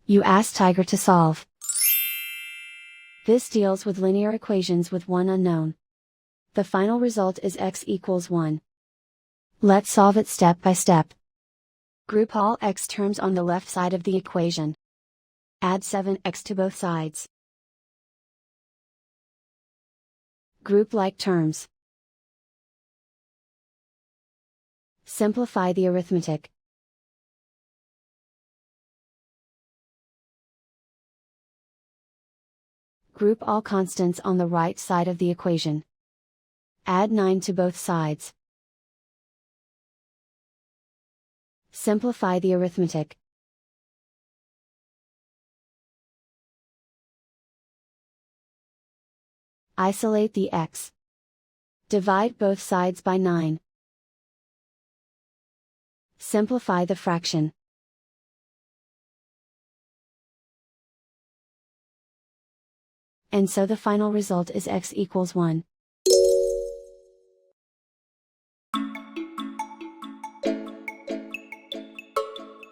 You ask Tiger to solve. This deals with linear equations with one unknown. The final result is x equals 1. Let's solve it step by step. Group all x terms on the left side of the equation. Add 7x to both sides. Group like terms. Simplify the arithmetic. Group all constants on the right side of the equation. Add 9 to both sides. Simplify the arithmetic. Isolate the x. Divide both sides by 9. Simplify the fraction. And so the final result is x equals 1.